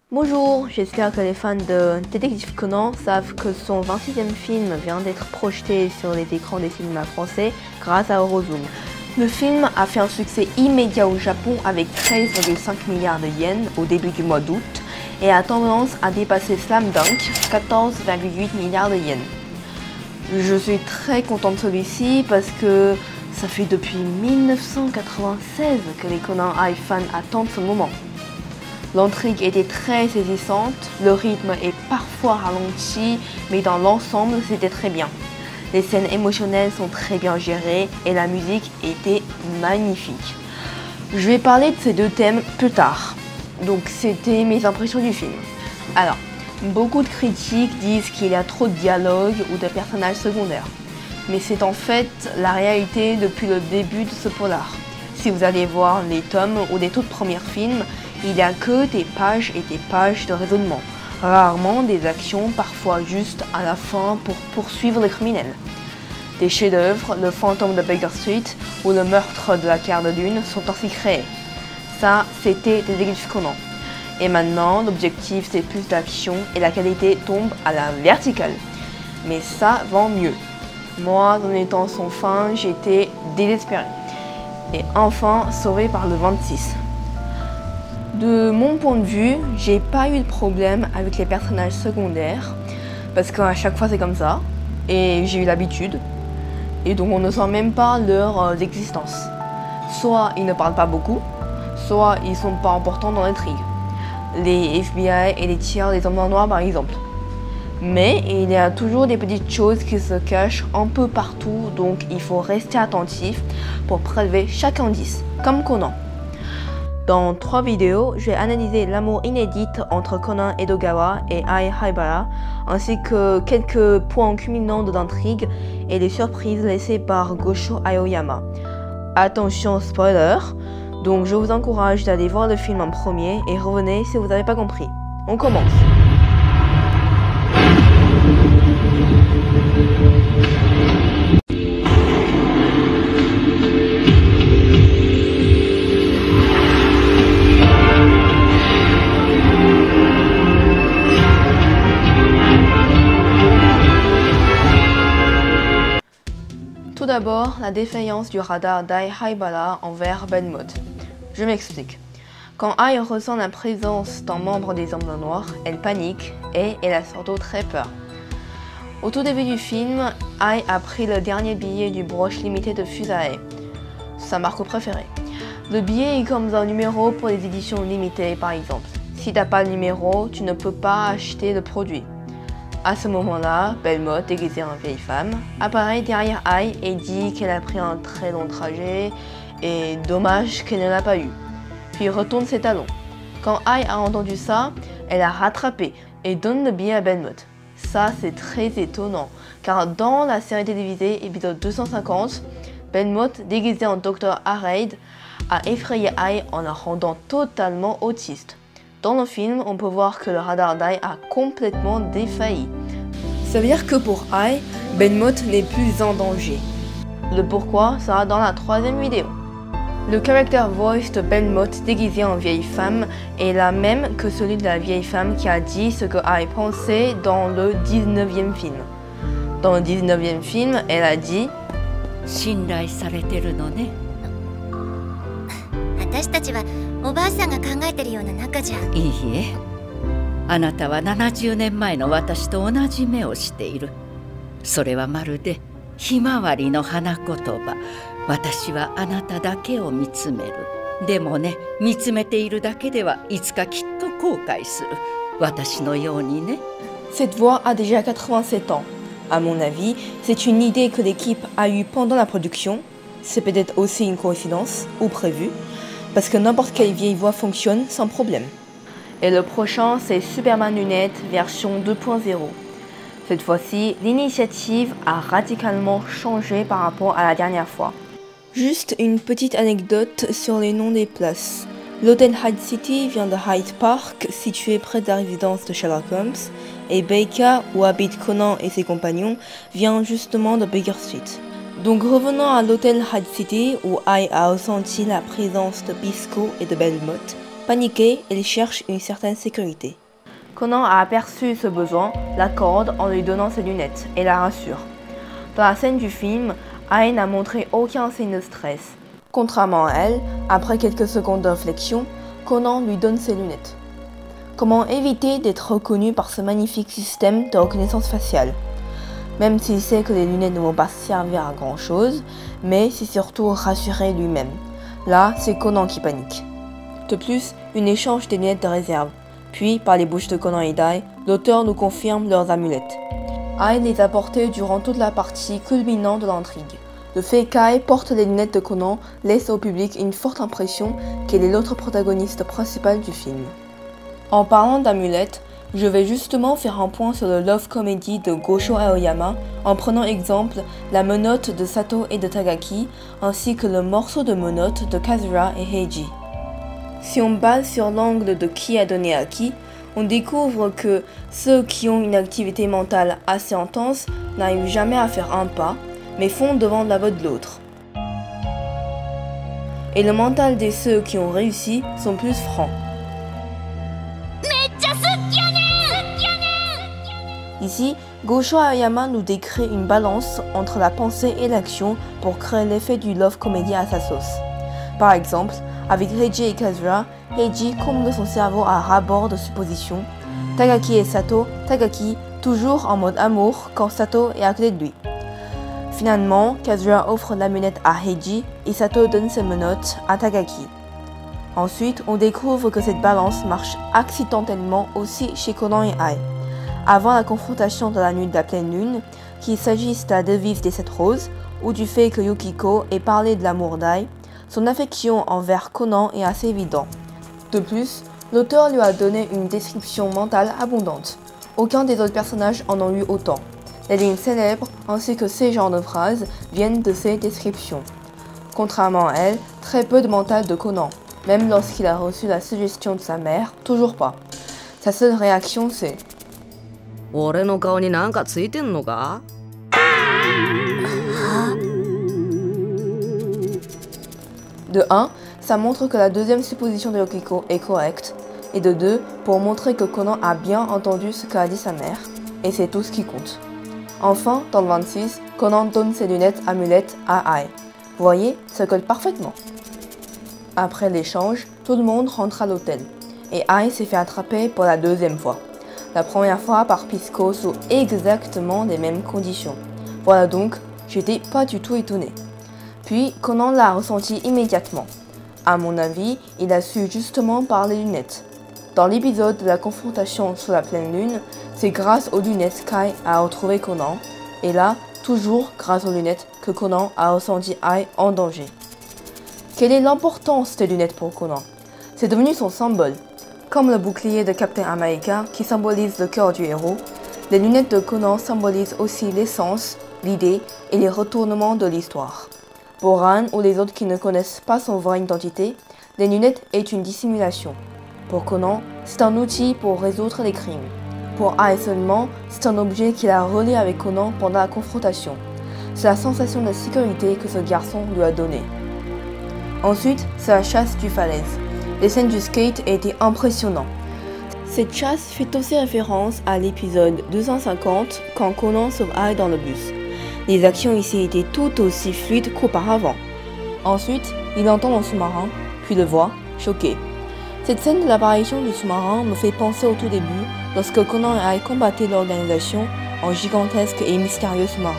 Bonjour, j'espère que les fans de Détective Conan savent que son 26e film vient d'être projeté sur les écrans des cinémas français grâce à Eurozoom. Le film a fait un succès immédiat au Japon avec 13,5 milliards de yens au début du mois d'août et a tendance à dépasser Slam Dunk, 14,8 milliards de yens. Je suis très content de celui-ci parce que ça fait depuis 1996 que les Conan High fans attendent ce moment. L'intrigue était très saisissante, le rythme est parfois ralenti, mais dans l'ensemble c'était très bien. Les scènes émotionnelles sont très bien gérées et la musique était magnifique. Je vais parler de ces deux thèmes plus tard. Donc c'était mes impressions du film. Alors, beaucoup de critiques disent qu'il y a trop de dialogues ou de personnages secondaires. Mais c'est en fait la réalité depuis le début de ce polar. Si vous allez voir les tomes ou les tout premiers films, il n'y a que des pages et des pages de raisonnement. Rarement des actions, parfois juste à la fin pour poursuivre les criminels. Des chefs-d'œuvre, le fantôme de Baker Street ou le meurtre de la Claire de Lune sont ainsi créés. Ça, c'était Détective Conan. Et maintenant, l'objectif c'est plus d'action et la qualité tombe à la verticale. Mais ça vend mieux. Moi, en étant son fan, j'étais désespéré. Et enfin, sauvé par le 26. De mon point de vue, j'ai pas eu de problème avec les personnages secondaires parce qu'à chaque fois c'est comme ça et j'ai eu l'habitude et donc on ne sent même pas leur existence. Soit ils ne parlent pas beaucoup, soit ils sont pas importants dans l'intrigue. Les FBI et les tiers des hommes en noir par exemple. Mais il y a toujours des petites choses qui se cachent un peu partout, donc il faut rester attentif pour prélever chaque indice, comme Conan. Dans 3 vidéos, je vais analyser l'amour inédit entre Conan Edogawa et Ai Haibara, ainsi que quelques points culminants de l'intrigue et les surprises laissées par Gosho Aoyama. Attention spoiler, donc je vous encourage d'aller voir le film en premier et revenez si vous n'avez pas compris. On commence. Tout d'abord, la défaillance du radar d'Ai Haibara envers Belmont. Je m'explique. Quand Ai ressent la présence d'un membre des Hommes Noirs, elle panique et elle a surtout très peur. Au tout début du film, Ai a pris le dernier billet du broche limité de Fusae, sa marque préférée. Le billet est comme un numéro pour les éditions limitées par exemple. Si t'as pas le numéro, tu ne peux pas acheter le produit. À ce moment-là, Belmont, déguisée en vieille femme, apparaît derrière Ai et dit qu'elle a pris un très long trajet et dommage qu'elle ne l'a pas eu. Puis retourne ses talons. Quand Ai a entendu ça, elle a rattrapé et donne le billet à Belmont. Ça c'est très étonnant, car dans la série télévisée épisode 250, Belmont, déguisé en Dr. Harade, a effrayé Ai en la rendant totalement autiste. Dans le film, on peut voir que le radar d'Ai a complètement défailli. Ça veut dire que pour Ai, Belmont n'est plus en danger. Le pourquoi sera dans la 3e vidéo. Le character voice de Belmont déguisé en vieille femme est la même que celui de la vieille femme qui a dit ce que Ai pensait dans le 19e film. Dans le 19e film, elle a dit « 信頼されてるのね。私たちはおばあさんが考えてるような仲じゃ。いいえ。あなたは70年前の私と同じ目をしている。それはまるでひまわりの花言葉。私はあなただけを見つめる。でもね、見つめているだけではいつかきっと後悔する。私のようにね。」 Cette voix a déjà 87 ans. À mon avis, c'est une idée que l'équipe a eue pendant la production. C'est peut-être aussi une coïncidence, ou prévu, parce que n'importe quelle vieille voix fonctionne sans problème. Et le prochain, c'est Superman Lunettes version 2.0. Cette fois-ci, l'initiative a radicalement changé par rapport à la dernière fois. Juste une petite anecdote sur les noms des places. L'hôtel Hyde City vient de Hyde Park, situé près de la résidence de Sherlock Holmes, et Baker, où habitent Conan et ses compagnons, vient justement de Baker Street. Donc revenons à l'hôtel Hyde City, où Ai a ressenti la présence de Bisco et de Belmont. Paniqué, il cherche une certaine sécurité. Conan a aperçu ce besoin, l'accorde en lui donnant ses lunettes et la rassure. Dans la scène du film, Ai n'a montré aucun signe de stress. Contrairement à elle, après quelques secondes de réflexion, Conan lui donne ses lunettes. Comment éviter d'être reconnu par ce magnifique système de reconnaissance faciale? Même s'il sait que les lunettes ne vont pas servir à grand chose, mais c'est surtout rassurer lui-même. Là, c'est Conan qui panique. De plus, une échange des lunettes de réserve. Puis, par les bouches de Conan et d'Ai, l'auteur nous confirme leurs amulettes. Ai les a portées durant toute la partie culminante de l'intrigue. Le fait qu'Ai porte les lunettes de Conan laisse au public une forte impression qu'elle est l'autre protagoniste principale du film. En parlant d'amulettes, je vais justement faire un point sur le love comedy de Gosho Aoyama en prenant exemple la menotte de Sato et de Tagaki ainsi que le morceau de menotte de Kazura et Heiji. Si on base sur l'angle de qui a donné à qui, on découvre que ceux qui ont une activité mentale assez intense n'arrivent jamais à faire un pas, mais font devant la voie de l'autre. Et le mental de ceux qui ont réussi sont plus francs. Ici, Gosho Aoyama nous décrit une balance entre la pensée et l'action pour créer l'effet du love comedy à sa sauce. Par exemple, avec Heiji et Kazura, Heiji comble son cerveau à ras-bord de suppositions. Tagaki et Sato, Tagaki toujours en mode amour quand Sato est à côté de lui. Finalement, Kazura offre l'amulette à Heiji et Sato donne ses menottes à Tagaki. Ensuite, on découvre que cette balance marche accidentellement aussi chez Conan et Ai. Avant la confrontation de la nuit de la pleine lune, qu'il s'agisse de la devise des 7 roses ou du fait que Yukiko ait parlé de l'amour d'Ai, son affection envers Conan est assez évidente. De plus, l'auteur lui a donné une description mentale abondante. Aucun des autres personnages en ont eu autant. Les lignes célèbres ainsi que ces genres de phrases viennent de ces descriptions. Contrairement à elle, très peu de mental de Conan. Même lorsqu'il a reçu la suggestion de sa mère, toujours pas. Sa seule réaction c'est De 1, ça montre que la deuxième supposition de Yukiko est correcte, et de 2, pour montrer que Conan a bien entendu ce qu'a dit sa mère, et c'est tout ce qui compte. Enfin, dans le 26, Conan donne ses lunettes amulettes à Ai. Vous voyez, ça colle parfaitement. Après l'échange, tout le monde rentre à l'hôtel, et Ai s'est fait attraper pour la deuxième fois. La première fois par Pisco sous exactement les mêmes conditions. Voilà donc, j'étais pas du tout étonné. Puis Conan l'a ressenti immédiatement. À mon avis, il a su justement par les lunettes. Dans l'épisode de la confrontation sous la pleine lune, c'est grâce aux lunettes qu'Ai a retrouvé Conan, et là, toujours grâce aux lunettes que Conan a ressenti Ai en danger. Quelle est l'importance des lunettes pour Conan? C'est devenu son symbole. Comme le bouclier de Captain America qui symbolise le cœur du héros, les lunettes de Conan symbolisent aussi l'essence, l'idée et les retournements de l'histoire. Pour Ran ou les autres qui ne connaissent pas son vraie identité, les lunettes est une dissimulation. Pour Conan, c'est un outil pour résoudre les crimes. Pour Ai seulement, c'est un objet qu'il a relié avec Conan pendant la confrontation. C'est la sensation de sécurité que ce garçon lui a donnée. Ensuite, c'est la chasse du falaise. Les scènes du skate étaient impressionnantes. Cette chasse fait aussi référence à l'épisode 250 quand Conan sauve Ai dans le bus. Les actions ici étaient tout aussi fluides qu'auparavant. Ensuite, il entend un sous-marin, puis le voit, choqué. Cette scène de l'apparition du sous-marin me fait penser au tout début, lorsque Conan et Ai combattaient l'organisation en gigantesque et mystérieux sous-marin.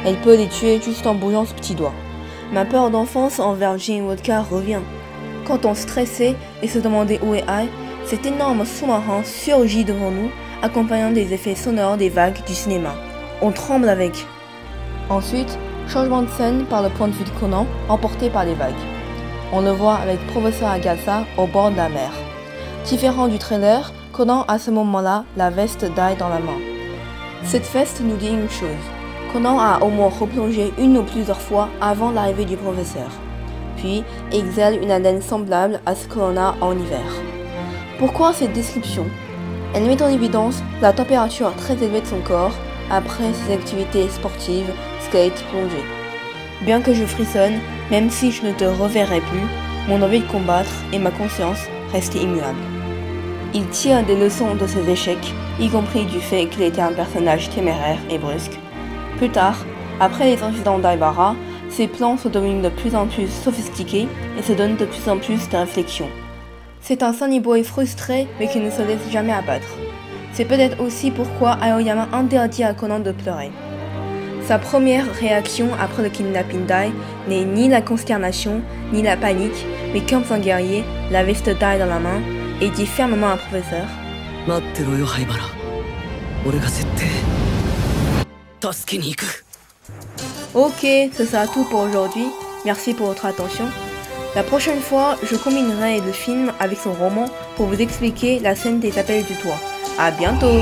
Elle peut les tuer juste en bougeant ce petit doigt. Ma peur d'enfance envers Gin Vodka revient. Quand on stressait et se demandait où est Ai, cet énorme sous-marin surgit devant nous, accompagnant des effets sonores des vagues du cinéma. On tremble avec. Ensuite, changement de scène par le point de vue de Conan, emporté par les vagues. On le voit avec Professeur Agasa au bord de la mer. Différent du trailer, Conan a à ce moment-là la veste d'Ai dans la main. Cette veste nous dit une chose. Conan a au moins replongé une ou plusieurs fois avant l'arrivée du professeur. Puis exhale une haleine semblable à ce que l'on a en hiver. Pourquoi cette description? Elle met en évidence la température très élevée de son corps après ses activités sportives, skate, plongée. Bien que je frissonne, même si je ne te reverrai plus, mon envie de combattre et ma conscience resté immuable. Il tire des leçons de ses échecs, y compris du fait qu'il était un personnage téméraire et brusque. Plus tard, après les incidents d'Aibara, ses plans sont devenus de plus en plus sophistiqués et se donnent de plus en plus de réflexion. C'est un Sonny Boy frustré mais qui ne se laisse jamais abattre. C'est peut-être aussi pourquoi Aoyama interdit à Conan de pleurer. Sa première réaction après le kidnapping d'Ai n'est ni la consternation, ni la panique, mais comme un guerrier, la veste d'Ai dans la main, et dit fermement à un professeur Ok, ce sera tout pour aujourd'hui. Merci pour votre attention. La prochaine fois, je combinerai le film avec son roman pour vous expliquer la scène des appels du toit. À bientôt!